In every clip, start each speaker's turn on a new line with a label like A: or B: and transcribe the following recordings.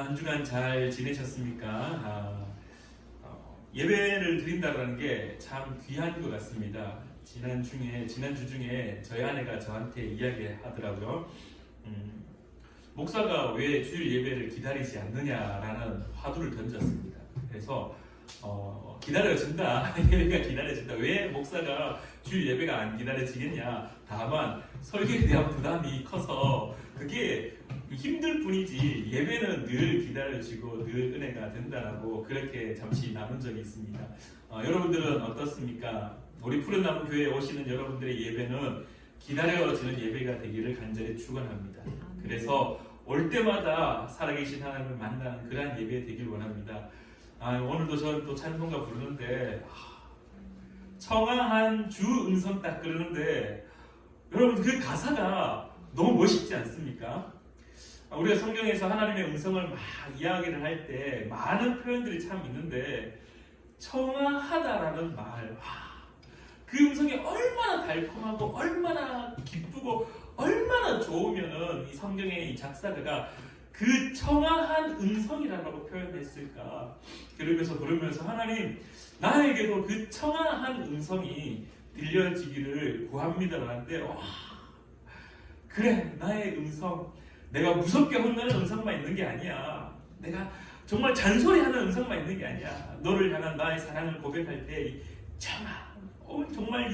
A: 한 주간 잘 지내셨습니까? 예배를 드린다는 게 참 귀한 것 같습니다. 지난주 중에 저희 아내가 저한테 이야기하더라고요. 목사가 왜 주일 예배를 기다리지 않느냐라는 화두를 던졌습니다. 그래서 기다려진다. 예배가 기다려진다. 왜 목사가 주일 예배가 안 기다려지겠냐? 다만 설교에 대한 부담이 커서 그게 힘들 뿐이지 예배는 늘 기다려지고 늘 은혜가 된다라고 그렇게 잠시 나눈 적이 있습니다. 여러분들은 어떻습니까? 우리 푸른나무 교회에 오시는 여러분들의 예배는 기다려지는 예배가 되기를 간절히 축원합니다. 그래서 올 때마다 살아계신 하나님을 만나는 그러한 예배 되길 원합니다. 오늘도 저는 또 찬송가 부르는데 청아한 주 음성 딱 그러는데 여러분 그 가사가 너무 멋있지 않습니까? 우리가 성경에서 하나님의 음성을 막 이야기를 할 때 많은 표현들이 참 있는데 청아하다라는 말, 그 음성이 얼마나 달콤하고 얼마나 기쁘고 얼마나 좋으면은 이 성경의 이 작사가가 그 청아한 음성이라고 표현했을까? 그러면서 하나님 나에게도 그 청아한 음성이 들려지기를 구합니다라는데 그래 나의 음성 내가 무섭게 혼내는 음성만 있는 게 아니야. 내가 정말 잔소리하는 음성만 있는 게 아니야. 너를 향한 나의 사랑을 고백할 때 청아 정말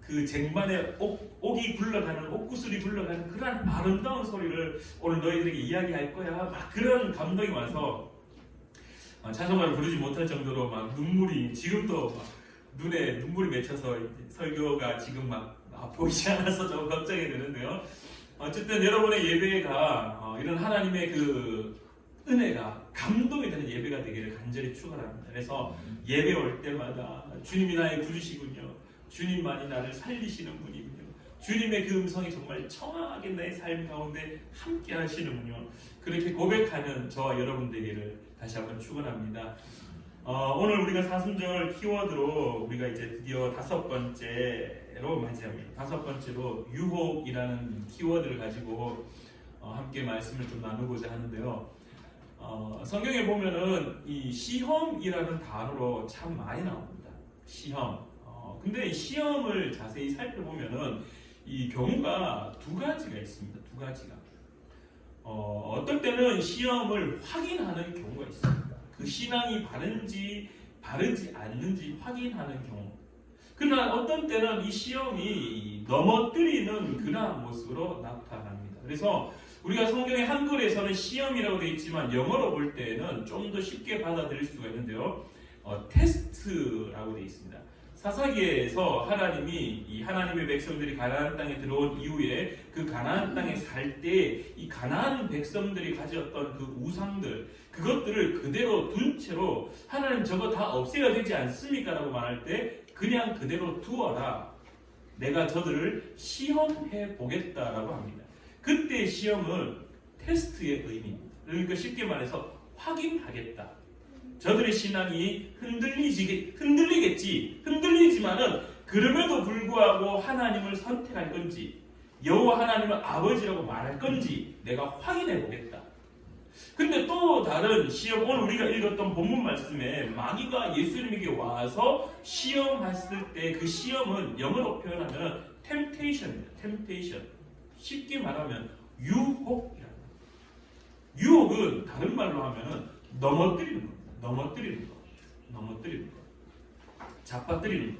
A: 그 쟁반에 옥이 굴러가는 옥구슬이 굴러가는 그런 아름다운 소리를 오늘 너희들에게 이야기할 거야. 막 그런 감동이 와서 찬송가를 부르지 못할 정도로 막 눈물이 지금도 막 눈에 눈물이 맺혀서 설교가 지금 막 보이지 않아서 좀 걱정이 되는데요. 어쨌든 여러분의 예배가 이런 하나님의 그 은혜가 감동이 되는 예배가 되기를 간절히 축원합니다. 그래서 예배 올 때마다 주님이 나의 구주시군요. 주님만이 나를 살리시는 분이군요. 주님의 그 음성이 정말 청아하게 내 삶 가운데 함께 하시는군요. 그렇게 고백하는 저와 여러분 되기를 다시 한번 축원합니다. 오늘 우리가 사순절 키워드로 우리가 이제 드디어 5번째로 맞이합니다. 5번째로 유혹이라는 키워드를 가지고 함께 말씀을 좀 나누고자 하는데요. 성경에 보면은 이 시험이라는 단어로 참 많이 나옵니다. 시험. 근데 이 시험을 자세히 살펴보면은 이 경우가 두 가지가 있습니다. 두 가지가. 어떨 때는 시험을 확인하는 경우가 있습니다. 그 신앙이 바르지 않는지 확인하는 경우. 그러나 어떤 때는 이 시험이 넘어뜨리는 그러한 모습으로 나타납니다. 그래서 우리가 성경의 한글에서는 시험이라고 되어 있지만 영어로 볼 때는 좀 더 쉽게 받아들일 수가 있는데요. 테스트라고 되어 있습니다. 사사기에서 하나님이 이 하나님의 백성들이 가나안 땅에 들어온 이후에 그 가나안 땅에 살 때 이 가나안 백성들이 가졌던 그 우상들 그것들을 그대로 둔 채로 하나님 저거 다 없애야 되지 않습니까? 라고 말할 때 그냥 그대로 두어라. 내가 저들을 시험해 보겠다라고 합니다. 그때 시험은 테스트의 의미입니다. 그러니까 쉽게 말해서 확인하겠다. 저들의 신앙이 흔들리겠지. 흔들리지만은 그럼에도 불구하고 하나님을 선택할 건지 여호와 하나님을 아버지라고 말할 건지 내가 확인해 보겠다. 근데 또 다른 시험, 오늘 우리가 읽었던 본문 말씀에 마귀가 예수님에게 와서 시험했을 때 그 시험은 영어로 표현하면 temptation입니다. temptation. 쉽게 말하면 유혹이랍니다. 유혹은 다른 말로 하면 넘어뜨리는 겁니다. 넘어뜨리는 거. 잡아뜨리는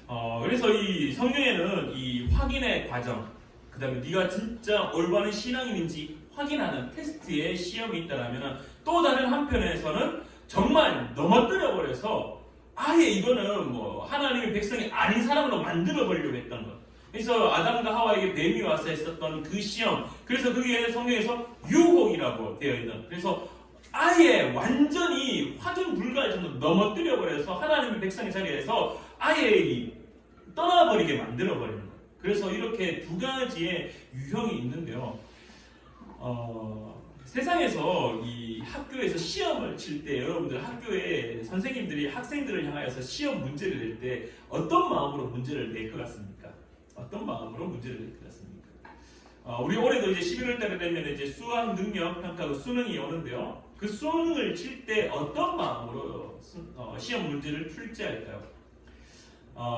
A: 거. 그래서 이 성경에는 이 확인의 과정, 그 다음에 네가 진짜 올바른 신앙인인지 확인하는 테스트의 시험이 있다면 또 다른 한편에서는 정말 넘어뜨려버려서 아예 이거는 뭐 하나님의 백성이 아닌 사람으로 만들어버리려고 했던 것. 그래서 아담과 하와에게 뱀이 와서 했었던 그 시험. 그래서 그게 성경에서 유혹이라고 되어 있는. 그래서 아예 완전히 화전 불가할 정도로 넘어뜨려버려서 하나님의 백성의 자리에서 아예 떠나버리게 만들어버리는 거예요. 그래서 이렇게 두 가지의 유형이 있는데요. 세상에서 이 학교에서 시험을 칠 때 여러분들 학교에 선생님들이 학생들을 향하여서 시험 문제를 낼 때 어떤 마음으로 문제를 낼 것 같습니까? 어떤 마음으로 문제를 낼 것 같습니까? 우리 올해도 이제 11월 달에 되면 이제 수학 능력 평가 수능이 오는데요. 그 수능을 칠 때 어떤 마음으로 시험 문제를 풀지 할까요?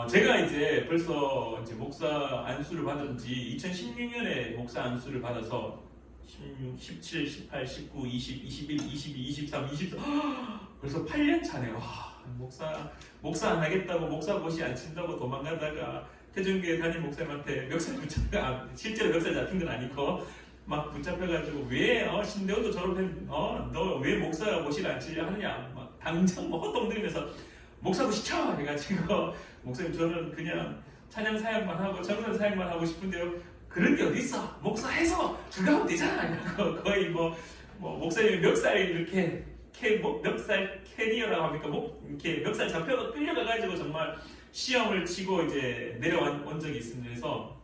A: 제가 이제 벌써 이제 목사 안수를 받은 지 2016년에 목사 안수를 받아서 16, 17, 18, 19, 20, 21, 22, 23, 24 벌써 8년 차네요. 목사 안 하겠다고 목사 고시 안 친다고 도망가다가 태중교회 담임 목사님한테 멱살 붙잡혀 실제로 멱살 잡힌 건 아니고 막 붙잡혀가지고 왜 신대원도 졸업했 너 왜 목사 고시를 안 치려 하느냐 막 당장 뭐 헛동들면서 목사 고시 쳐 해가지고 목사님 저는 그냥 찬양 사역만 하고 정선 사역만 하고 싶은데요. 그런 게 어디 있어? 목사해서 그거 하면 되잖아. 거의 뭐 목사님이 멱살 이렇게 멱살 캐리어라고 합니까? 이렇게 멱살 잡혀서 끌려가가지고 정말 시험을 치고 이제 내려온 적이 있습니다. 그래서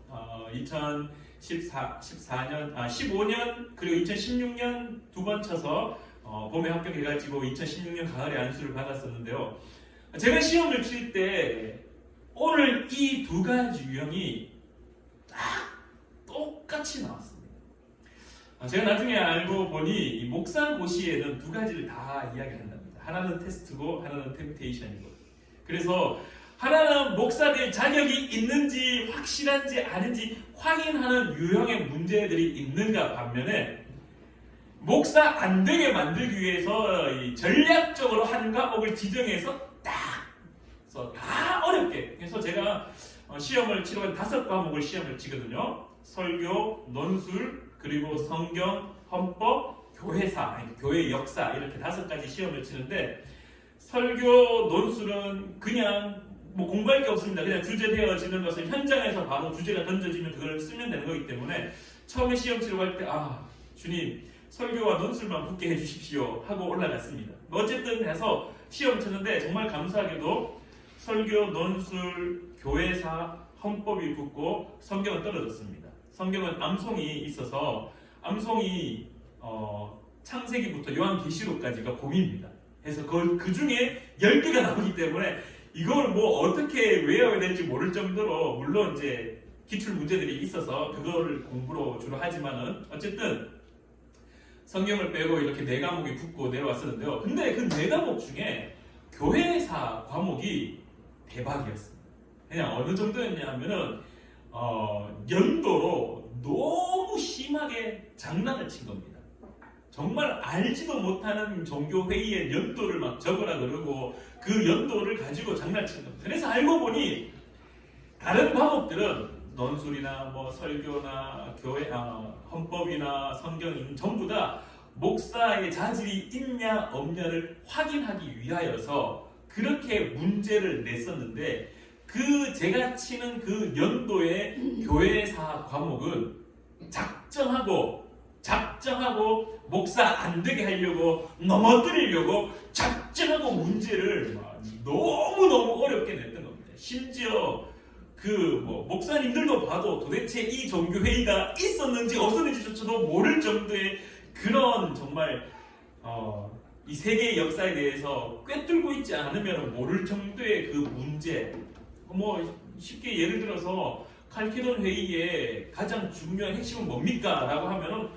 A: 15년 그리고 2016년 두 번 쳐서 봄에 합격해가지고 2016년 가을에 안수를 받았었는데요. 제가 시험을 칠 때 오늘 이 두 가지 유형이 딱 똑같이 나왔습니다. 제가 나중에 알고 보니 이 목사 고시에는 두 가지를 다 이야기한답니다. 하나는 테스트고 하나는 템테이션이고. 그래서 하나는 목사될 자격이 있는지 확실한지 아닌지 확인하는 유형의 문제들이 있는가 반면에 목사 안 되게 만들기 위해서 전략적으로 한 과목을 지정해서 다 어렵게. 그래서 제가 시험을 치러 5과목을 시험을 치거든요. 설교, 논술, 그리고 성경, 헌법, 교회사, 교회 역사 이렇게 5가지 시험을 치는데 설교, 논술은 그냥 공부할 게 없습니다. 그냥 주제 되어지는 것을 현장에서 바로 주제가 던져지면 그걸 쓰면 되는 거기 때문에 처음에 시험 치러 갈 때 주님 설교와 논술만 붙게 해주십시오 하고 올라갔습니다. 어쨌든 해서 시험 치는데 정말 감사하게도 설교, 논술, 교회사, 헌법이 붙고 성경은 떨어졌습니다. 성경은 암송이 있어서 암송이 창세기부터 요한계시록까지가 봄입니다. 그래서 그 중에 10개가 나오기 때문에 이걸 뭐 어떻게 외워야 될지 모를 정도로 물론 이제 기출 문제들이 있어서 그거를 공부로 주로 하지만은 어쨌든 성경을 빼고 이렇게 4과목이 붙고 내려왔었는데요. 근데 그 4과목 중에 교회사 과목이 대박이었습니다. 그냥 어느 정도였냐 하면은 연도로 너무 심하게 장난을 친 겁니다. 정말 알지도 못하는 종교회의의 연도를 막 적으라 그러고 그 연도를 가지고 장난친 겁니다. 그래서 알고 보니 다른 과목들은 논술이나 뭐 설교나 교회, 헌법이나 성경 전부 다 목사의 자질이 있냐 없냐를 확인하기 위하여서 그렇게 문제를 냈었는데 제가 치는 그 연도의 교회사 과목은 작정하고 목사 안 되게 하려고 넘어뜨리려고 작정하고 문제를 너무너무 어렵게 냈던 겁니다. 심지어 목사님들도 봐도 도대체 이 종교회의가 있었는지 없었는지조차도 모를 정도의 그런 정말 이 세계의 역사에 대해서 꿰뚫고 있지 않으면 모를 정도의 그 문제. 쉽게 예를 들어서 칼케돈 회의의 가장 중요한 핵심은 뭡니까? 라고 하면은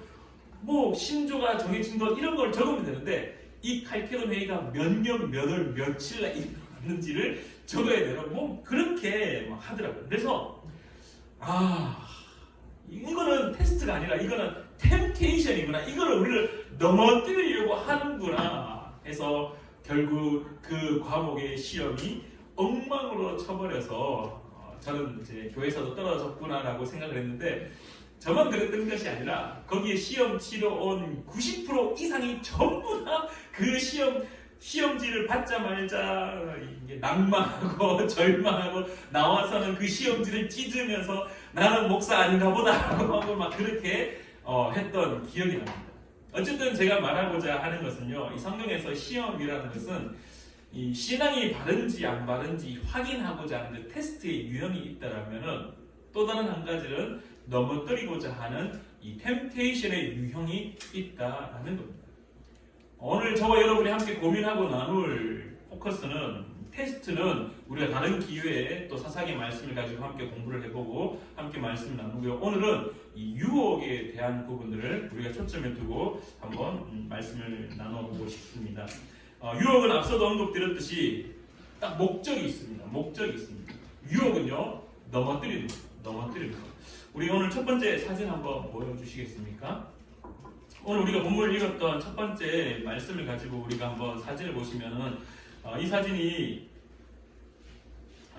A: 신조가 정해진 것 이런 걸 적으면 되는데 이 칼케돈 회의가 몇 년, 몇 월, 며칠 날 일어났는지를 적어야 되는 그렇게 하더라고요. 그래서 이거는 테스트가 아니라 이거는 템테이션이구나. 이거를 우리를 넘어뜨리려고 하는구나 해서 결국 그 과목의 시험이 엉망으로 쳐버려서 저는 이제 교회에서도 떨어졌구나라고 생각을 했는데 저만 그랬던 것이 아니라 거기에 시험 치러 온 90% 이상이 전부 다 그 시험지를 받자마자 낭만하고 절망하고 나와서는 그 시험지를 찢으면서 나는 목사 아닌가 보다라고 하고 막 그렇게 했던 기억이 납니다. 어쨌든 제가 말하고자 하는 것은요, 이 성경에서 시험이라는 것은 이 신앙이 바른지 안 바른지 확인하고자 하는 그 테스트의 유형이 있다라면은 또 다른 한 가지는 넘어뜨리고자 하는 이 템테이션의 유형이 있다라는 겁니다. 오늘 저와 여러분이 함께 고민하고 나눌 포커스는 테스트는 우리가 다른 기회에 또 사사기 말씀을 가지고 함께 공부를 해보고 함께 말씀을 나누고요. 오늘은 이 유혹에 대한 부분들을 우리가 초점에 두고 한번 말씀을 나눠보고 싶습니다. 유혹은 앞서도 언급드렸듯이 딱 목적이 있습니다. 유혹은요, 넘어뜨리는 거. 우리 오늘 첫 번째 사진 한번 보여주시겠습니까? 오늘 우리가 본문을 읽었던 첫 번째 말씀을 가지고 우리가 한번 사진을 보시면은 이 사진이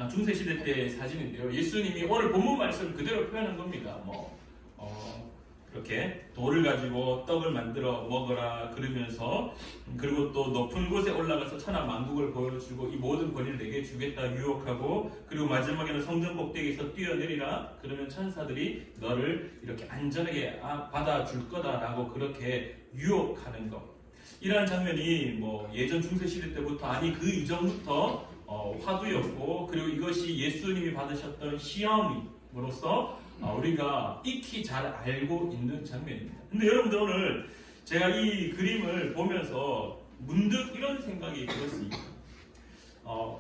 A: 중세시대 때 사진인데요. 예수님이 오늘 본문 말씀을 그대로 표현한 겁니다. 이렇게 돌을 가지고 떡을 만들어 먹어라 그러면서, 그리고 또 높은 곳에 올라가서 천하 만국을 보여주고 이 모든 권리를 내게 주겠다 유혹하고, 그리고 마지막에는 성전 꼭대기에서 뛰어내리라 그러면 천사들이 너를 이렇게 안전하게 받아줄 거다라고 그렇게 유혹하는 것. 이러한 장면이 예전 중세시대 때부터, 아니 그 이전부터 화두였고, 그리고 이것이 예수님이 받으셨던 시험으로서 우리가 익히 잘 알고 있는 장면입니다. 근데 여러분들, 오늘 제가 이 그림을 보면서 문득 이런 생각이 들었습니다.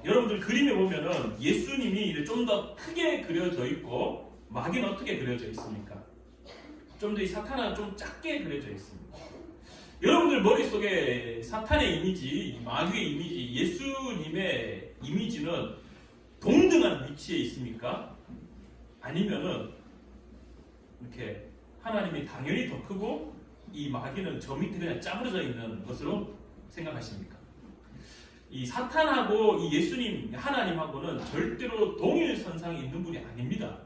A: 여러분들 그림에 보면은 예수님이 좀 더 크게 그려져 있고 마귀는 어떻게 그려져 있습니까? 좀 더 이 사탄은 좀 작게 그려져 있습니다. 여러분들 머릿속에 사탄의 이미지, 마귀의 이미지, 예수님의 이미지는 동등한 위치에 있습니까? 아니면은 이렇게 하나님이 당연히 더 크고 이 마귀는 저 밑에 그냥 짜부러져 있는 것으로 생각하십니까? 이 사탄하고 이 예수님, 하나님하고는 절대로 동일선상에 있는 분이 아닙니다.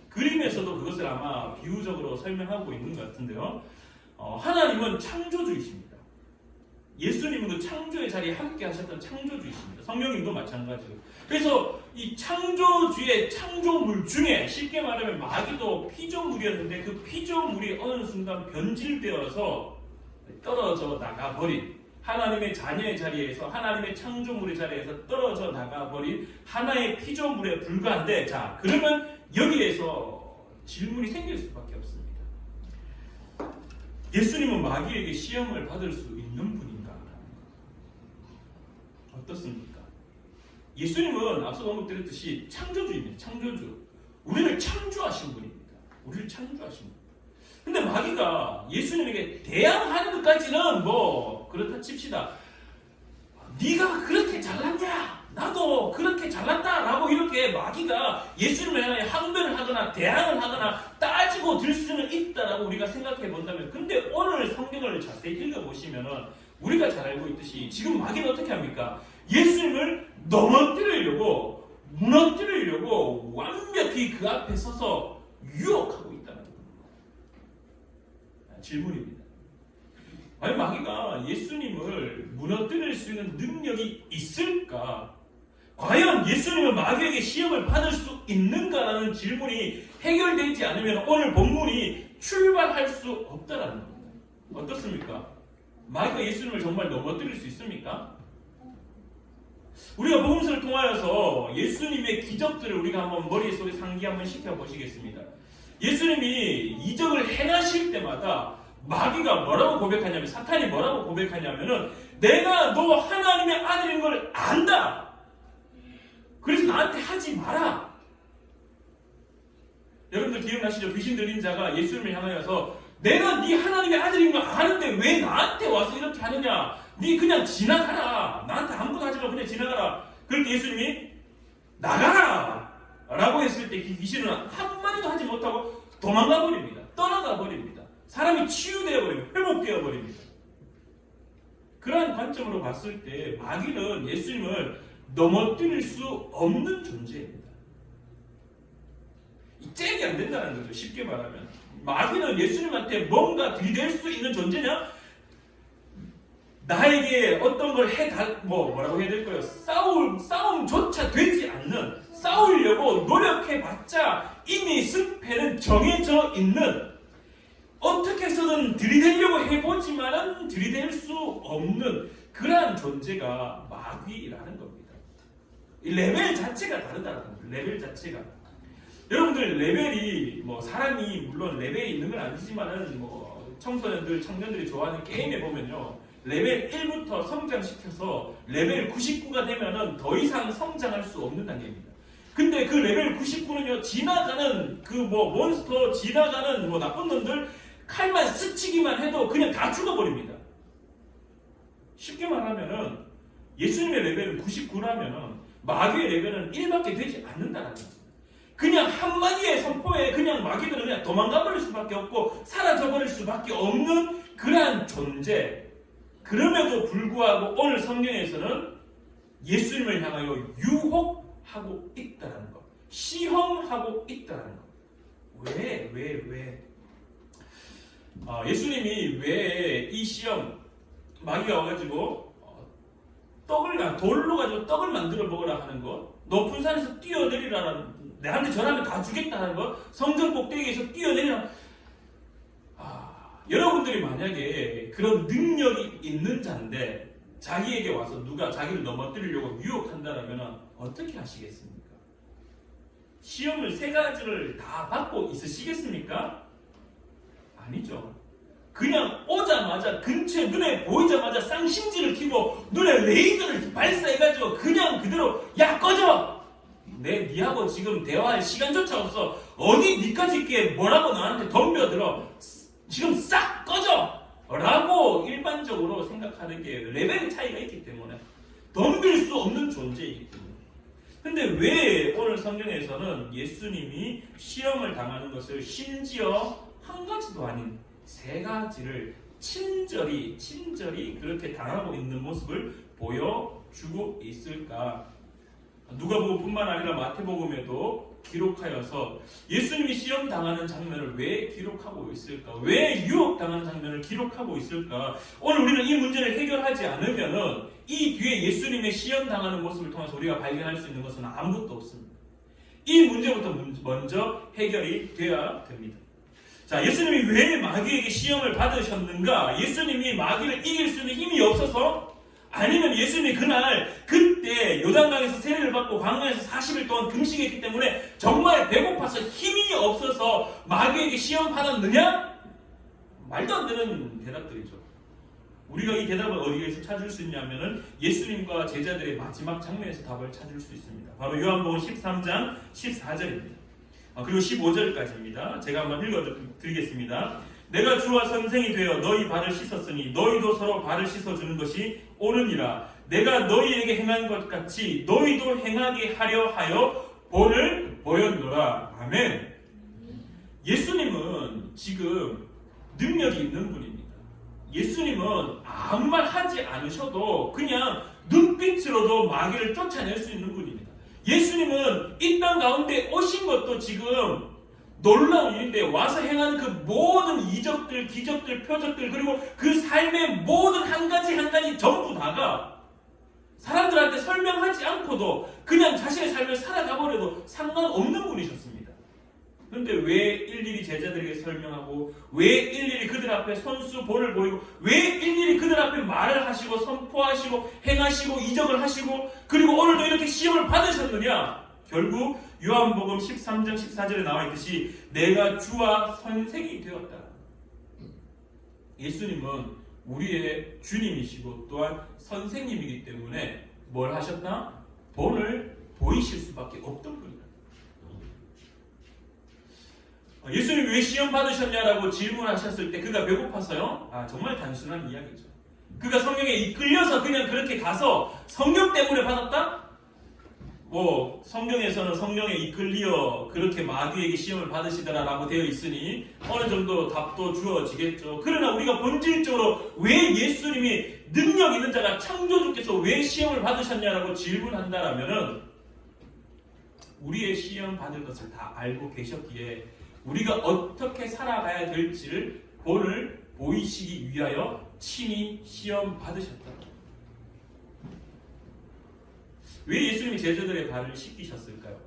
A: 그림에서도 그것을 아마 비유적으로 설명하고 있는 것 같은데요. 하나님은 창조주이십니다. 예수님은 그 창조의 자리에 함께 하셨던 창조주이십니다. 성령님도 마찬가지로. 그래서 이 창조주의 창조물 중에 쉽게 말하면 마귀도 피조물이었는데 그 피조물이 어느 순간 변질되어서 떨어져 나가버린, 하나님의 자녀의 자리에서, 하나님의 창조물의 자리에서 떨어져 나가버린 하나의 피조물에 불과한데, 자, 그러면 여기에서 질문이 생길 수밖에 없습니다. 예수님은 마귀에게 시험을 받을 수 있는 분인가? 어떻습니까? 예수님은 앞서 언급드렸듯이 창조주입니다. 창조주. 우리를 창조하신 분입니다. 우리를 창조하신 분. 근데 마귀가 예수님에게 대항하는 것까지는 그렇다 칩시다. 네가 그렇게 잘났냐? 나도 그렇게 잘났다라고 이렇게 마귀가 예수님을 향해 항변을 하거나 대항을 하거나 따지고 들 수는 있다라고 우리가 생각해 본다면, 근데 오늘 성경을 자세히 읽어보시면은 우리가 잘 알고 있듯이 지금 마귀는 어떻게 합니까? 예수님을 넘어뜨리려고, 무너뜨리려고 완벽히 그 앞에 서서 유혹하고 있다는 겁니다. 질문입니다. 아니, 마귀가 예수님을 무너뜨릴 수 있는 능력이 있을까? 과연 예수님은 마귀에게 시험을 받을 수 있는가라는 질문이 해결되지 않으면 오늘 본문이 출발할 수 없다라는 겁니다. 어떻습니까? 마귀가 예수님을 정말 넘어뜨릴 수 있습니까? 우리가 복음서를 통하여서 예수님의 기적들을 우리가 한번 머릿속에 상기 한번 시켜보시겠습니다. 예수님이 이적을 행하실 때마다 마귀가 뭐라고 고백하냐면, 사탄이 뭐라고 고백하냐면은 내가 너 하나님의 아들인 걸 안다. 그래서 나한테 하지 마라. 여러분들 기억나시죠? 귀신 들린 자가 예수님을 향하여서 내가 네 하나님의 아들인 걸 아는데 왜 나한테 와서 이렇게 하느냐? 네 그냥 지나가라. 나한테 아무것도 하지 말고 그냥 지나가라. 그럴 때 예수님이 나가라 라고 했을 때 귀신은 한마디도 하지 못하고 도망가 버립니다. 떠나가 버립니다. 사람이 치유되어 버립니다. 회복되어 버립니다. 그러한 관점으로 봤을 때 마귀는 예수님을 넘어뜨릴 수 없는 존재입니다. 짝이 안 된다는 거죠. 쉽게 말하면 마귀는 예수님한테 뭔가 들이댈 수 있는 존재냐? 나에게 어떤 걸 뭐라고 해야 될까요? 싸움조차 되지 않는, 싸우려고 노력해봤자 이미 승패는 정해져 있는, 어떻게 해서든 들이대려고 해보지만은 들이댈 수 없는 그러한 존재가 마귀라는 겁니다. 이 레벨 자체가 다르다는 겁니다. 레벨 자체가. 여러분들 레벨이 사람이 물론 레벨이 있는 건 아니지만은 청소년들, 청년들이 좋아하는 게임에 보면요, 레벨 1부터 성장시켜서 레벨 99가 되면은 더 이상 성장할 수 없는 단계입니다. 근데 그 레벨 99는요, 지나가는 그 몬스터, 지나가는 나쁜 놈들 칼만 스치기만 해도 그냥 다 죽어버립니다. 쉽게 말하면은 예수님의 레벨은 99라면은 마귀의 레벨은 1밖에 되지 않는다라는 겁니다. 그냥 한마디의 선포에 그냥 마귀들은 그냥 도망가버릴 수밖에 없고 사라져버릴 수밖에 없는 그러한 존재. 그럼에도 불구하고 오늘 성경에서는 예수님을 향하여 유혹하고 있다는 것, 시험하고 있다는 것. 왜? 예수님이 왜 이 시험, 마귀가 와가지고 돌로 가지고 떡을 만들어 먹으라 하는 것, 높은 산에서 뛰어내리라는, 내한테 전하면 다 주겠다 하는 것, 성전 꼭대기에서 뛰어내리라. 여러분들이 만약에 그런 능력이 있는 자인데 자기에게 와서 누가 자기를 넘어뜨리려고 유혹한다면 어떻게 하시겠습니까? 시험을 3가지를 다 받고 있으시겠습니까? 아니죠. 그냥 오자마자 근처에 눈에 보이자마자 쌍심지를 켜고 눈에 레이저를 발사해가지고 그냥 그대로 야 꺼져! 니하고 지금 대화할 시간조차 없어. 어디 니까지 있게 뭐라고 나한테 덤벼들어. 지금 싹 꺼져! 라고 일반적으로 생각하는 게 레벨의 차이가 있기 때문에 덤빌 수 없는 존재이기 때문에. 근데 왜 오늘 성경에서는 예수님이 시험을 당하는 것을 심지어 한 가지도 아닌 3가지를 친절히 그렇게 당하고 있는 모습을 보여주고 있을까? 누가복음뿐만 아니라 마태복음에도 기록하여서 예수님이 시험 당하는 장면을 왜 기록하고 있을까? 왜 유혹 당하는 장면을 기록하고 있을까? 오늘 우리는 이 문제를 해결하지 않으면은 이 뒤에 예수님의 시험 당하는 모습을 통해서 우리가 발견할 수 있는 것은 아무것도 없습니다. 이 문제부터 먼저 해결이 되어야 됩니다. 자, 예수님이 왜 마귀에게 시험을 받으셨는가? 예수님이 마귀를 이길 수 있는 힘이 없어서? 아니면 예수님이 그때 요단강에서 세례를 받고 광야에서 40일 동안 금식했기 때문에 정말 배고파서 힘이 없어서 마귀에게 시험 받았느냐? 말도 안 되는 대답들이죠. 우리가 이 대답을 어디에서 찾을 수 있냐면은 예수님과 제자들의 마지막 장면에서 답을 찾을 수 있습니다. 바로 요한복음 13장 14절입니다. 그리고 15절까지입니다. 제가 한번 읽어드리겠습니다. 내가 주와 선생이 되어 너희 발을 씻었으니 너희도 서로 발을 씻어주는 것이 옳으니라. 내가 너희에게 행한 것 같이 너희도 행하게 하려 하여 본을 보였노라. 아멘. 예수님은 지금 능력이 있는 분입니다. 예수님은 아무 말 하지 않으셔도 그냥 눈빛으로도 마귀를 쫓아낼 수 있는 분입니다. 예수님은 이 땅 가운데 오신 것도 지금 놀라운 일인데 와서 행한 그 모든 이적들, 기적들, 표적들 그리고 그 삶의 모든 한 가지 전부 다가 사람들한테 설명하지 않고도 그냥 자신의 삶을 살아가버려도 상관없는 분이셨습니다. 그런데 왜 일일이 제자들에게 설명하고 왜 일일이 그들 앞에 손수 볼을 보이고 왜 일일이 그들 앞에 말을 하시고 선포하시고 행하시고 이적을 하시고 그리고 오늘도 이렇게 시험을 받으셨느냐? 결국 요한복음 13장 14절에 나와 있듯이 내가 주와 선생이 되었다. 예수님은 우리의 주님이시고 또한 선생님이기 때문에 뭘 하셨나? 본을 보이실 수밖에 없던 분이다. 예수님이 왜 시험 받으셨냐라고 질문하셨을 때 그가 배고파서요? 정말 단순한 이야기죠. 그가 성령에 이끌려서 그냥 그렇게 가서 성령 때문에 받았다? 성경에서는 성령에 이끌려 그렇게 마귀에게 시험을 받으시더라라고 되어 있으니 어느 정도 답도 주어지겠죠. 그러나 우리가 본질적으로 왜 예수님이 능력 있는 자가 창조주께서 왜 시험을 받으셨냐라고 질문한다라면은 우리의 시험 받을 것을 다 알고 계셨기에 우리가 어떻게 살아가야 될지를 본을 보이시기 위하여 친히 시험 받으셨다. 왜 예수님이 제자들의 발을 씻기셨을까요?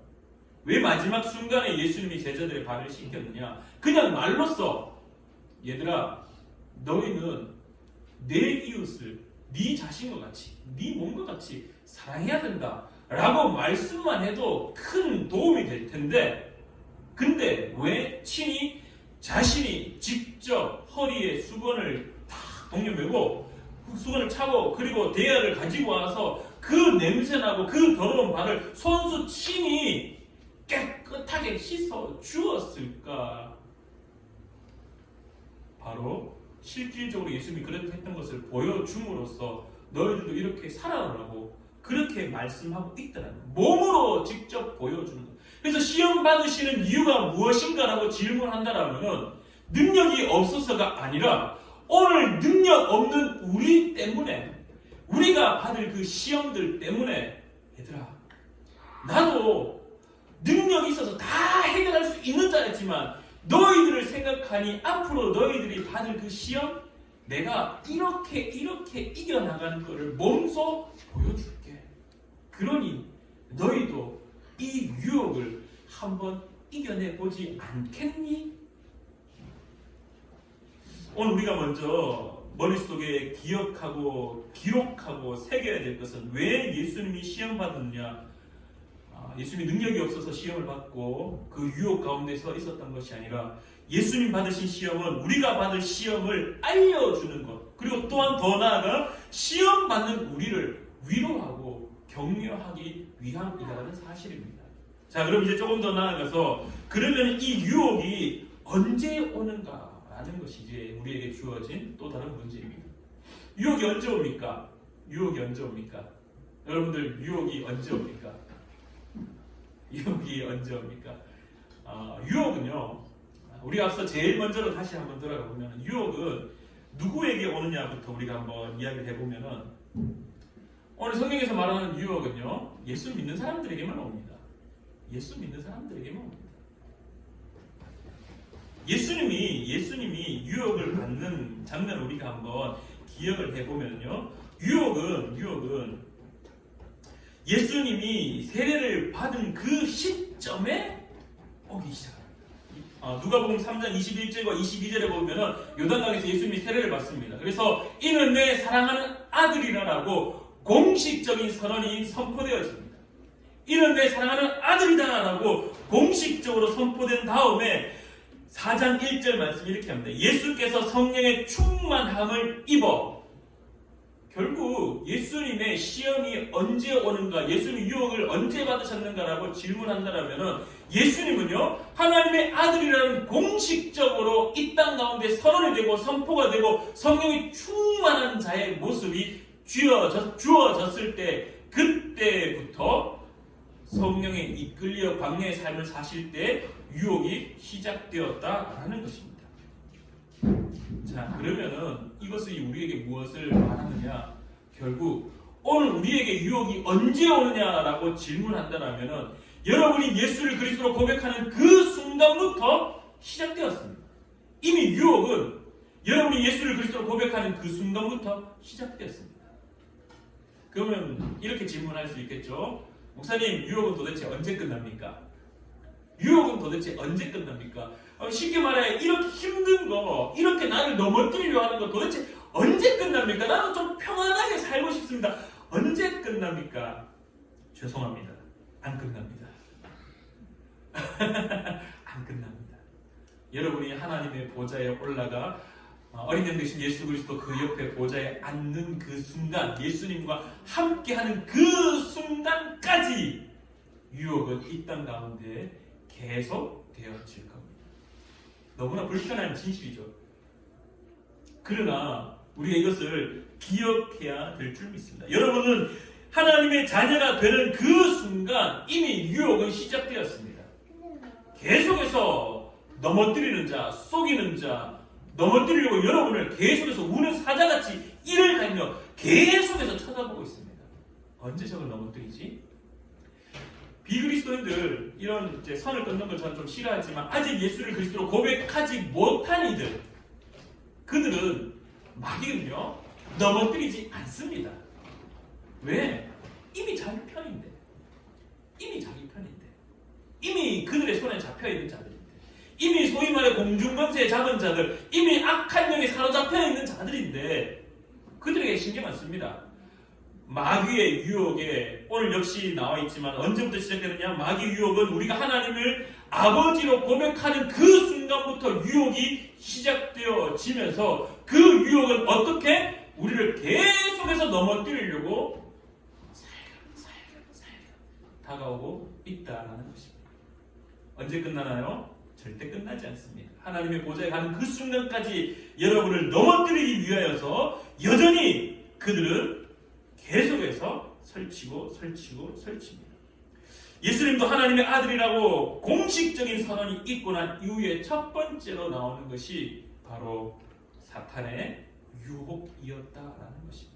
A: 왜 마지막 순간에 예수님이 제자들의 발을 씻겼느냐? 그냥 말로써 얘들아 너희는 내 이웃을 네 자신과 같이 네 몸과 같이 사랑해야 된다 라고 말씀만 해도 큰 도움이 될 텐데 근데 왜 친히 자신이 직접 허리에 수건을 탁 동여매고 수건을 차고 그리고 대야를 가지고 와서 그 냄새나고 그 더러운 발을 손수 친히 깨끗하게 씻어 주었을까? 바로 실질적으로 예수님이 그렇게 했던 것을 보여줌으로써 너희들도 이렇게 살아라고 그렇게 말씀하고 있더라고요. 몸으로 직접 보여주는 것. 그래서 시험 받으시는 이유가 무엇인가라고 질문한다라면 능력이 없어서가 아니라 오늘 능력 없는 우리 때문에, 우리가 받을 그 시험들 때문에, 얘들아, 나도 능력이 있어서 다 해결할 수 있는 자였지만 너희들을 생각하니 앞으로 너희들이 받을 그 시험 내가 이렇게 이겨나가는 것을 몸소 보여줄게. 그러니 너희도 이 유혹을 한번 이겨내보지 않겠니? 오늘 우리가 먼저 머릿속에 기억하고 기록하고 새겨야 될 것은 왜 예수님이 시험 받았느냐? 예수님이 능력이 없어서 시험을 받고 그 유혹 가운데 서 있었던 것이 아니라 예수님 받으신 시험은 우리가 받을 시험을 알려주는 것, 그리고 또한 더 나아가 시험 받는 우리를 위로하고 격려하기 위함이라는 사실입니다. 자, 그럼 이제 조금 더 나아가서 그러면 이 유혹이 언제 오는가라는 것이 이제 우리에게 주어진 또 다른 문제입니다. 유혹이 언제 옵니까? 유혹이 언제 옵니까? 여러분들 유혹이 언제 옵니까? 유혹이 언제 옵니까? 유혹은요, 우리가 앞서 제일 먼저로 다시 한번 돌아가 보면 유혹은 누구에게 오느냐부터 우리가 한번 이야기를 해보면은 오늘 성경에서 말하는 유혹은요, 예수 믿는 사람들에게만 옵니다. 예수 믿는 사람들에게만 옵니다. 예수님이 유혹을 받는 장면을 우리가 한번 기억을 해보면요, 유혹은 예수님이 세례를 받은 그 시점에 오기 시작합니다. 누가복음 3장 21절과 22절에 보면은 요단강에서 예수님이 세례를 받습니다. 그래서 이는 내 사랑하는 아들이라라고 공식적인 선언이 선포되어집니다. 이는 내 사랑하는 아들이다라고 공식적으로 선포된 다음에 4장 1절 말씀 이렇게 합니다. 예수께서 성령의 충만함을 입어. 결국 예수님의 시험이 언제 오는가, 예수님이 유혹을 언제 받으셨는가라고 질문한다면 예수님은요, 하나님의 아들이라는 공식적으로 이 땅 가운데 선언이 되고 선포가 되고 성령이 충만한 자의 모습이 주어졌을 때, 그때부터 성령에 이끌려 광야의 삶을 사실 때 유혹이 시작되었다라는 것입니다. 자, 그러면은 이것이 우리에게 무엇을 말하느냐? 결국 오늘 우리에게 유혹이 언제 오느냐라고 질문한다면은 여러분이 예수를 그리스도로 고백하는 그 순간부터 시작되었습니다. 이미 유혹은 여러분이 예수를 그리스도로 고백하는 그 순간부터 시작되었습니다. 그러면 이렇게 질문할 수 있겠죠? 목사님, 유혹은 도대체 언제 끝납니까? 유혹은 도대체 언제 끝납니까? 쉽게 말해, 이렇게 힘든 거, 이렇게 나를 넘어뜨리려 하는 거 도대체 언제 끝납니까? 나는 좀 평안하게 살고 싶습니다. 언제 끝납니까? 죄송합니다. 안 끝납니다. 안 끝납니다. 여러분이 하나님의 보좌에 올라가 어린 양 되신 예수 그리스도 그 옆에 보좌에 앉는 그 순간, 예수님과 함께하는 그 순간까지 유혹은 이 땅 가운데 계속 되어질 겁니다. 너무나 불편한 진실이죠. 그러나 우리가 이것을 기억해야 될 줄 믿습니다. 여러분은 하나님의 자녀가 되는 그 순간 이미 유혹은 시작되었습니다. 계속해서 넘어뜨리는 자, 속이는 자, 넘어뜨리려고 여러분을 계속해서 우는 사자같이 이를 갈며 계속해서 쳐다보고 있습니다. 언제 저걸 넘어뜨리지? 비그리스도인들, 이런 이제 선을 끊는 걸 저는 좀 싫어하지만 아직 예수를 그리스도로 고백하지 못한 이들, 그들은 마귀는요 넘어뜨리지 않습니다. 왜? 이미 자기 편인데, 이미 그들의 손에 잡혀있는 자들인데, 이미 소위 말해 공중권세에 잡은 자들, 이미 악한 영에 사로잡혀 있는 자들인데 그들에게 신경 안 씁니다. 마귀의 유혹에 오늘 역시 나와 있지만 언제부터 시작되느냐? 마귀 유혹은 우리가 하나님을 아버지로 고백하는 그 순간부터 유혹이 시작되어지면서 그 유혹은 어떻게? 우리를 계속해서 넘어뜨리려고 살살 다가오고 있다라는 것입니다. 언제 끝나나요? 절대 끝나지 않습니다. 하나님의 보좌에 가는 그 순간까지 여러분을 넘어뜨리기 위하여서 여전히 그들은 계속해서 설치입니다. 예수님도 하나님의 아들이라고 공식적인 선언이 있고 난 이후에 첫 번째로 나오는 것이 바로 사탄의 유혹이었다라는 것입니다.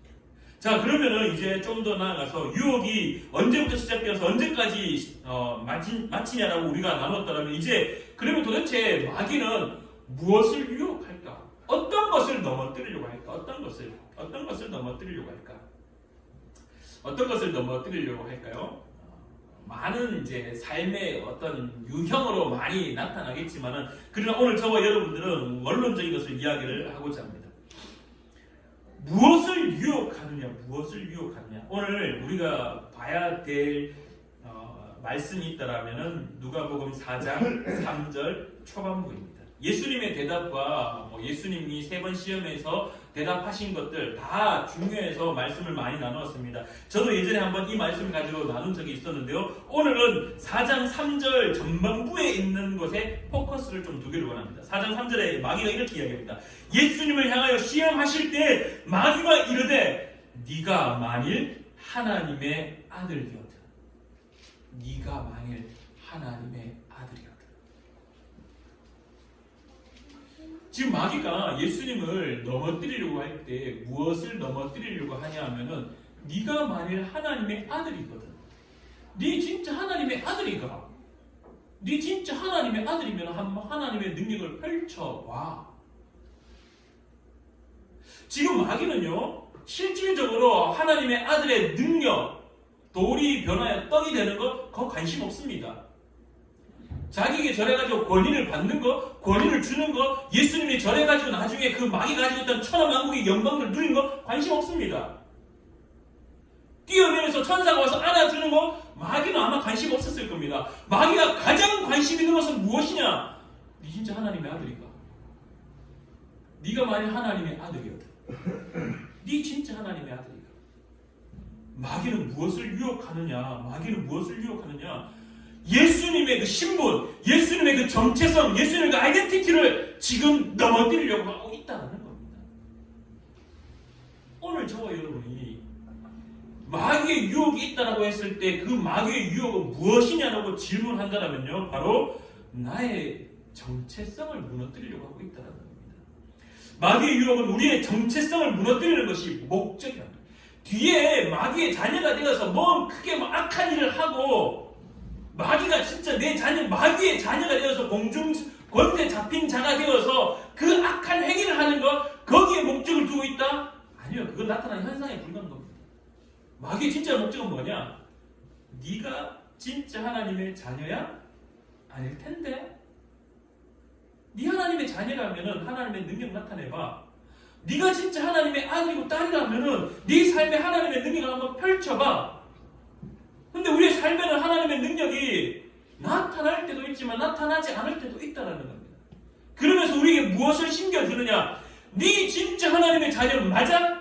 A: 자, 그러면은 이제 좀 더 나아가서 유혹이 언제부터 시작되어서 언제까지 마치냐라고 우리가 나눴다면 이제 그러면 도대체 마귀는 무엇을 유혹할까? 어떤 것을 넘어뜨리려고 할까? 어떤 것을 넘어뜨리려고 할까? 어떤 것을 넘어뜨리려고 할까요? 많은 이제 삶의 어떤 유형으로 많이 나타나겠지만은 그러나 오늘 저와 여러분들은 원론적인 것을 이야기를 하고자 합니다. 무엇을 유혹하느냐? 오늘 우리가 봐야 될 말씀이 있다라면은 누가복음 4장 3절 초반부입니다. 예수님의 대답과 예수님이 3번 시험에서 대답하신 것들 다 중요해서 말씀을 많이 나누었습니다. 저도 예전에 한번 이 말씀을 가지고 나눈 적이 있었는데요. 오늘은 4장 3절 전반부에 있는 것에 포커스를 좀 두기를 원합니다. 4장 3절에 마귀가 이렇게 이야기합니다. 예수님을 향하여 시험하실 때 마귀가 이르되 네가 만일 하나님의 아들이거든. 네가 만일 하나님의 아들이거든. 지금 마귀가 예수님을 넘어뜨리려고 할 때 무엇을 넘어뜨리려고 하냐 하면은 네가 만일 하나님의 아들이거든. 네 진짜 하나님의 아들이가. 네 진짜 하나님의 아들이면 한번 하나님의 능력을 펼쳐봐. 지금 마귀는요 실질적으로 하나님의 아들의 능력, 돌이 변하여 떡이 되는 거 그거 관심 없습니다. 자기에게 절해가지고 권위를 받는 거, 권위를 주는 거, 예수님이 절해가지고 나중에 그 마귀가 가지고 있던 천하만국의 영광을 누린 거 관심 없습니다. 뛰어내려서 천사가 와서 안아주는 거 마귀는 아마 관심 없었을 겁니다. 마귀가 가장 관심 있는 것은 무엇이냐? 네 진짜 하나님의 아들인가? 네가 만약 하나님의 아들이거든. 네 진짜 하나님의 아들인가? 마귀는 무엇을 유혹하느냐? 예수님의 그 신분, 예수님의 그 정체성, 예수님의 그 아이덴티티를 지금 넘어뜨리려고 하고 있다는 겁니다. 오늘 저와 여러분이 마귀의 유혹이 있다라고 했을 때 그 마귀의 유혹은 무엇이냐라고 질문한다면요, 바로 나의 정체성을 무너뜨리려고 하고 있다는 겁니다. 마귀의 유혹은 우리의 정체성을 무너뜨리는 것이 목적이랍니다. 뒤에 마귀의 자녀가 되어서 뭔 크게 악한 일을 하고 마귀가 진짜 내 자녀, 마귀의 자녀가 되어서 공중 권세 잡힌 자가 되어서 그 악한 행위를 하는 것, 거기에 목적을 두고 있다? 아니요, 그건 나타나는 현상에 불과한 겁니다. 마귀의 진짜 목적은 뭐냐? 네가 진짜 하나님의 자녀야? 아닐 텐데. 네 하나님의 자녀라면은 하나님의 능력 나타내봐. 네가 진짜 하나님의 아들이고 딸이라면은 네 삶에 하나님의 능력을 한번 펼쳐봐. 근데 우리의 삶에는 하나님의 능력이 나타날 때도 있지만 나타나지 않을 때도 있다는 겁니다. 그러면서 우리에게 무엇을 심겨주느냐? 네 진짜 하나님의 자녀 맞아?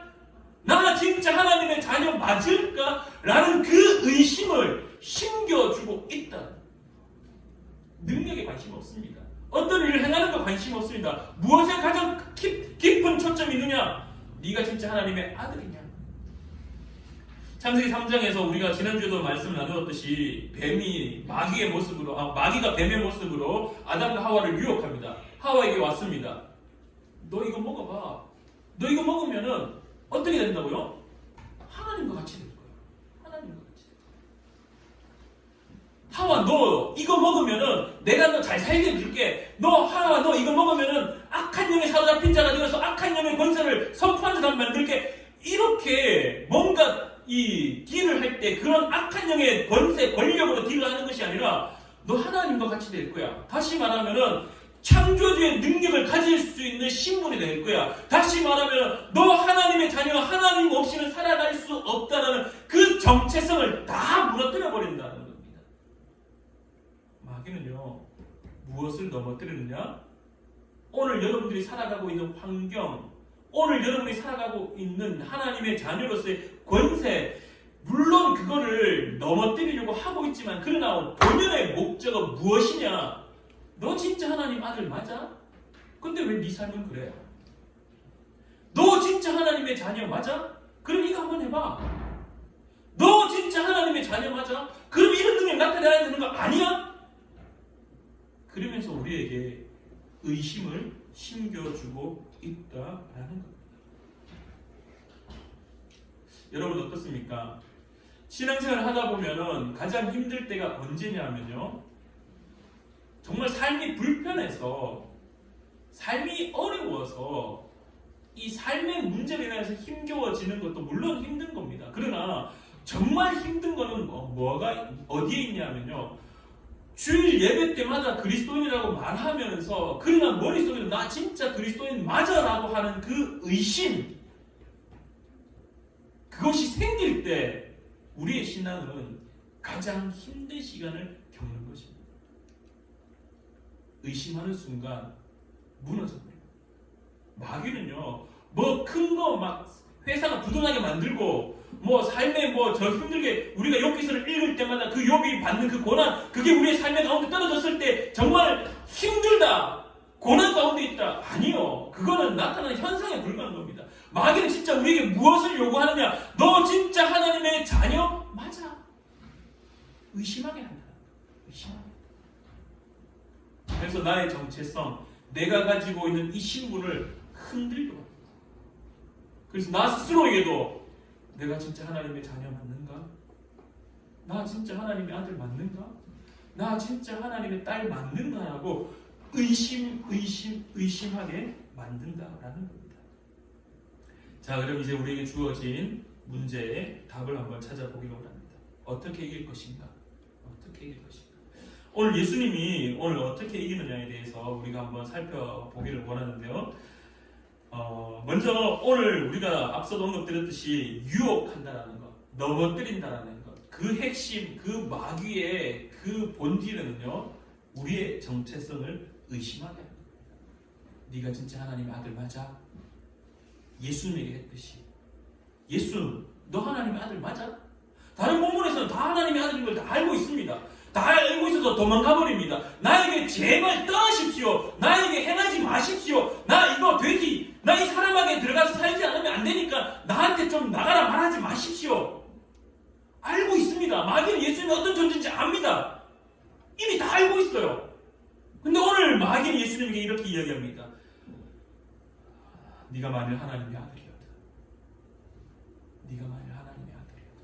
A: 나 진짜 하나님의 자녀 맞을까? 라는 그 의심을 심겨주고 있다. 능력에 관심 없습니다. 어떤 일을 행하는 거 관심 없습니다. 무엇에 가장 깊은 초점이 있느냐? 네가 진짜 하나님의 아들이냐? 창세기 3장에서 우리가 지난주에도 말씀 나누었듯이 마귀가 뱀의 모습으로 아담과 하와를 유혹합니다. 하와에게 왔습니다. 너 이거 먹어봐. 너 이거 먹으면은 어떻게 된다고요? 하나님과 같이 될 거예요. 하나님과 같이. 하와 너 이거 먹으면은 내가 너 잘 살게 해줄게. 하와 너 이거 먹으면은 악한 영에 사로잡힌 자가 되어서 악한 영의 권세를 선포한 자가 만들게. 이렇게 뭔가 이 딜을 할 때 그런 악한 영의 권세, 권력으로 딜을 하는 것이 아니라 너 하나님과 같이 될 거야. 다시 말하면은 창조주의 능력을 가질 수 있는 신분이 될 거야. 다시 말하면 너 하나님의 자녀가 하나님 없이는 살아갈 수 없다는 그 정체성을 다 무너뜨려 버린다는 겁니다. 마귀는요 무엇을 넘어뜨리느냐? 오늘 여러분들이 살아가고 있는 환경, 오늘 여러분이 살아가고 있는 하나님의 자녀로서의 권세, 물론 그거를 넘어뜨리려고 하고 있지만 그러나 본연의 목적은 무엇이냐? 너 진짜 하나님 아들 맞아? 근데 왜 네 삶은 그래? 너 진짜 하나님의 자녀 맞아? 그럼 이거 한번 해봐. 너 진짜 하나님의 자녀 맞아? 그럼 이런 능력 나타나야 되는 거 아니야? 그러면서 우리에게 의심을 심겨주고 있다라는 겁니다. 여러분 어떻습니까? 신앙생활을 하다 보면은 가장 힘들 때가 언제냐면요. 정말 삶이 불편해서, 삶이 어려워서 이 삶의 문제에 대해서 힘겨워지는 것도 물론 힘든 겁니다. 그러나 정말 힘든 거는 뭐가 어디에 있냐면요. 주일 예배 때마다 그리스도인이라고 말하면서 그러나 머릿속에 나 진짜 그리스도인 맞아라고 하는 그 의심, 그것이 생길 때 우리의 신앙은 가장 힘든 시간을 겪는 것입니다. 의심하는 순간 무너져버려요. 마귀는요, 뭐 큰 거 막 회사가 부도나게 만들고 뭐 삶에 뭐 저 힘들게 우리가 욥기서를 읽을 때마다 그 욥이 받는 그 고난, 그게 우리의 삶의 가운데 떨어졌을 때 정말 힘들다, 고난 가운데 있다. 아니요. 그거는 나타나는 현상에 불과한 겁니다. 마귀는 진짜 우리에게 무엇을 요구하느냐? 너 진짜 하나님의 자녀 맞아. 의심하게 한다. 의심하게. 그래서 나의 정체성, 내가 가지고 있는 이 신분을 흔들고 합니다. 그래서 나 스스로에게도 내가 진짜 하나님의 자녀 맞는가? 나 진짜 하나님의 아들 맞는가? 나 진짜 하나님의 딸 맞는가라고 의심하게 만든다라는 겁니다. 자, 그럼 이제 우리에게 주어진 문제의 답을 한번 찾아보기로 합니다. 어떻게 이길 것인가? 어떻게 이길 것인가? 오늘 예수님이 오늘 어떻게 이기느냐에 대해서 우리가 한번 살펴보기를 원하는데요. 먼저 오늘 우리가 앞서도 언급드렸듯이 유혹한다라는 것, 넘어뜨린다라는 것, 그 핵심, 그 마귀의 그 본질은요, 우리의 정체성을 의심하게 합니다. 네가 진짜 하나님의 아들 맞아? 예수님에게 했듯이, 예수, 너 하나님의 아들 맞아? 다른 본문에서는 다 하나님의 아들인 걸 다 알고 있습니다. 다 알고 있어서 도망가버립니다. 나에게 제발 떠나십시오. 나에게 행하지 마십시오. 나 이거 되지. 나 이 사람에게 들어가서 살지 않으면 안 되니까 나한테 좀 나가라 말하지 마십시오. 알고 있습니다. 마귀는 예수님이 어떤 존재인지 압니다. 이미 다 알고 있어요. 근데 오늘 마귀는 예수님에게 이렇게 이야기합니다. 네가 만일 하나님의 아들이었다. 네가 만일 하나님의 아들이었다.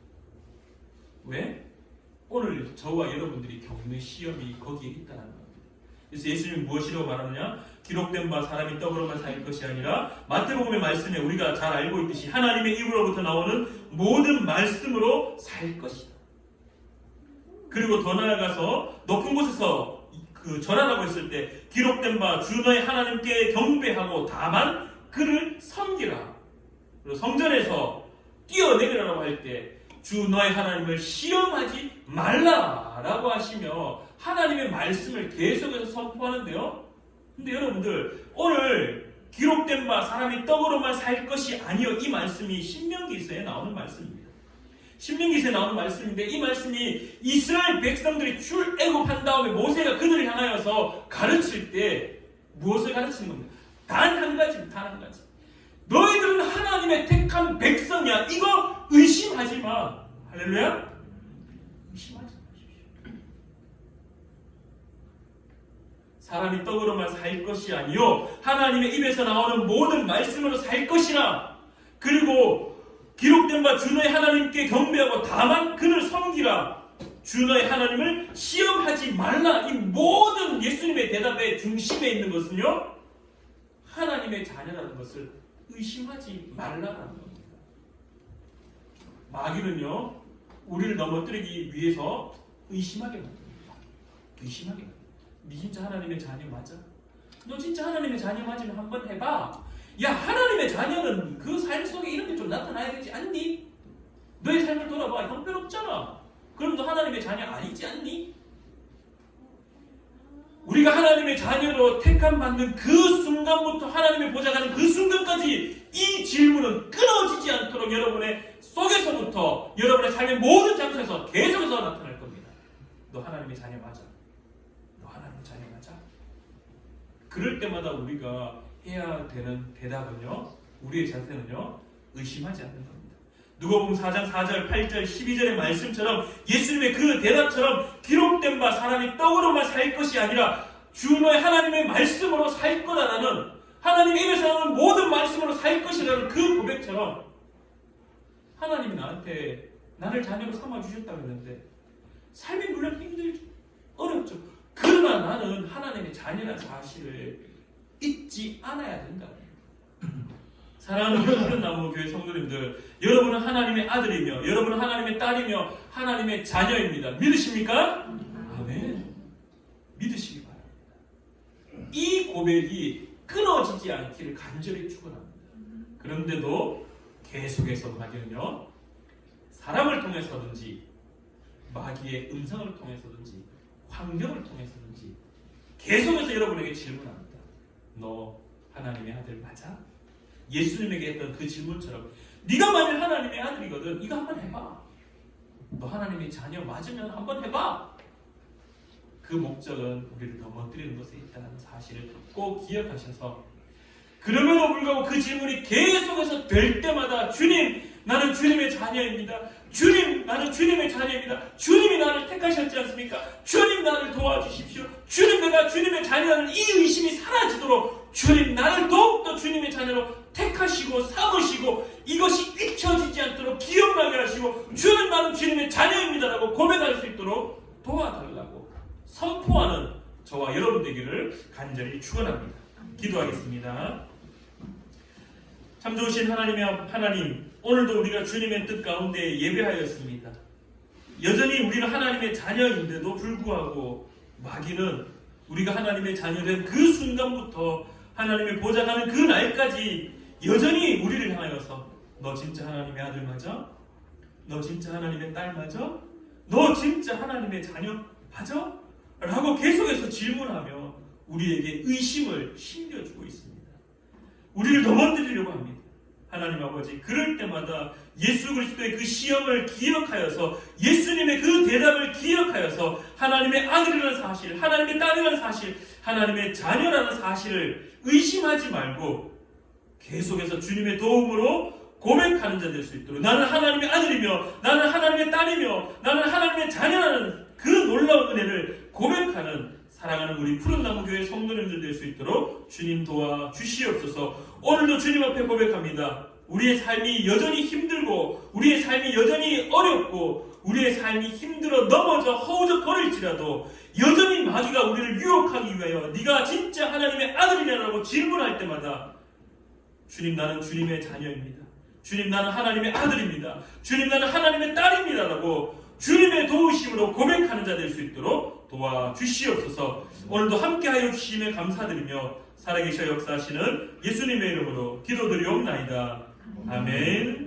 A: 왜? 오늘 저와 여러분들이 겪는 시험이 거기에 있다는 겁니다. 그래서 예수님이 무엇이라고 말하느냐? 기록된 바 사람이 떡으로만 살 것이 아니라 마태복음의 말씀에 우리가 잘 알고 있듯이 하나님의 입으로부터 나오는 모든 말씀으로 살 것이다. 그리고 더 나아가서 높은 곳에서 절하라고 했을 때 기록된 바 주 너의 하나님께 경배하고 다만 그를 섬기라. 그리고 성전에서 뛰어내리라고 할 때 주 너의 하나님을 시험하지 말라라고 하시며 하나님의 말씀을 계속해서 선포하는데요. 근데 여러분들 오늘 기록된 바 사람이 떡으로만 살 것이 아니요, 이 말씀이 신명기서에 나오는 말씀입니다. 신명기서에 나오는 말씀인데 이 말씀이 이스라엘 백성들이 출애굽한 다음에 모세가 그들을 향하여서 가르칠 때 무엇을 가르치는 겁니까? 단 한 가지입니다. 단 한 가지. 너희들은 하나님의 택한 백성이야. 이거 의심하지 마. 할렐루야? 의심하지 마십시오. 사람이 떡으로만 살 것이 아니요 하나님의 입에서 나오는 모든 말씀으로 살 것이라. 그리고 기록된 바 주 너의 하나님께 경배하고 다만 그를 섬기라. 주 너의 하나님을 시험하지 말라. 이 모든 예수님의 대답의 중심에 있는 것은요, 하나님의 자녀라는 것을 의심하지 말라라는 겁니다. 마귀는요, 우리를 넘어뜨리기 위해서 의심하게 만듭니다. 의심하게 만듭니다. 네 진짜 하나님의 자녀 맞아? 너 진짜 하나님의 자녀 맞으면 한번 해봐. 야, 하나님의 자녀는 그 삶 속에 이런 게 좀 나타나야 되지 않니? 너의 삶을 돌아봐. 형편없잖아. 그럼 너 하나님의 자녀 아니지 않니? 우리가 하나님의 자녀로 택함받는 그 순간부터 하나님의 보좌가는 그 순간까지 이 질문은 끊어지지 않도록 여러분의 속에서부터 여러분의 삶의 모든 장소에서 계속해서 나타날 겁니다. 너 하나님의 자녀 맞아? 너 하나님의 자녀 맞아? 그럴 때마다 우리가 해야 되는 대답은요, 우리의 자세는요, 의심하지 않는 겁니다. 누가복음 4장 4절 8절 12절의 말씀처럼 예수님의 그 대답처럼 기록된 바 사람이 떡으로만 살 것이 아니라 주 너의 하나님의 말씀으로 살 거다라는, 하나님의 입에서 나오는 모든 말씀으로 살 것이라는 그 고백처럼 하나님이 나한테 나를 자녀로 삼아주셨다고 했는데 삶이 물론 힘들죠. 어렵죠. 그러나 나는 하나님의 자녀라는 사실을 잊지 않아야 된다. 사랑하는 푸른나무 교회 성도님들, 여러분은 하나님의 아들이며 여러분은 하나님의 딸이며 하나님의 자녀입니다. 믿으십니까? 아멘. 믿으시기 바랍니다. 이 고백이 끊어지지 않기를 간절히 축원합니다. 그런데도 계속해서 마귀는요, 사람을 통해서든지 마귀의 음성을 통해서든지 환경을 통해서든지 계속해서 여러분에게 질문합니다. 너 하나님의 아들 맞아? 예수님에게 했던 그 질문처럼 네가 만일 하나님의 아들이거든 이거 한번 해봐. 너 하나님의 자녀 맞으면 한번 해봐. 그 목적은 우리를 넘어뜨리는 것에 있다는 사실을 꼭 기억하셔서, 그럼에도 불구하고 그 질문이 계속해서 될 때마다 주님, 나는 주님의 자녀입니다. 주님, 나는 주님의 자녀입니다. 주님이 나를 택하셨지 않습니까? 주님, 나를 도와주십시오. 주님, 내가 주님의 자녀라는 이 의심이 사라지도록 주님, 나를 더욱더 주님의 자녀로 택하시고 삼으시고 이것이 잊혀지지 않도록 기억나게 하시고 주님, 나는 주님의 자녀입니다라고 고백할 수 있도록 도와달라고 선포하는 저와 여러분 되기를 간절히 축원합니다. 기도하겠습니다. 참 좋으신 하나님의 하나님, 오늘도 우리가 주님의 뜻 가운데 예배하였습니다. 여전히 우리는 하나님의 자녀인데도 불구하고 마귀는 우리가 하나님의 자녀된 그 순간부터 하나님의 보좌가는 그 날까지 여전히 우리를 향하여서 너 진짜 하나님의 아들 맞아? 너 진짜 하나님의 딸 맞아? 너 진짜 하나님의 자녀 맞아? 라고 계속해서 질문하며 우리에게 의심을 심겨주고 있습니다. 우리를 넘어뜨리려고 합니다. 하나님 아버지, 그럴 때마다 예수 그리스도의 그 시험을 기억하여서 예수님의 그 대답을 기억하여서 하나님의 아들이라는 사실, 하나님의 딸이라는 사실, 하나님의 자녀라는 사실을 의심하지 말고 계속해서 주님의 도움으로 고백하는 자 될 수 있도록, 나는 하나님의 아들이며 나는 하나님의 딸이며 나는 하나님의 자녀라는 그 놀라운 은혜를 고백하는 사랑하는 우리 푸른나무 교회 성도님들 될 수 있도록 주님 도와 주시옵소서. 오늘도 주님 앞에 고백합니다. 우리의 삶이 여전히 힘들고 우리의 삶이 여전히 어렵고 우리의 삶이 힘들어 넘어져 허우적거릴지라도 여전히 마귀가 우리를 유혹하기 위하여 네가 진짜 하나님의 아들이냐라고 질문할 때마다 주님, 나는 주님의 자녀입니다. 주님, 나는 하나님의 아들입니다. 주님, 나는 하나님의 딸입니다 라고 주님의 도우심으로 고백하는 자 될 수 있도록 도와주시옵소서. 오늘도 함께하여 주심에 감사드리며 살아계셔 역사하시는 예수님의 이름으로 기도드리옵나이다. 아멘.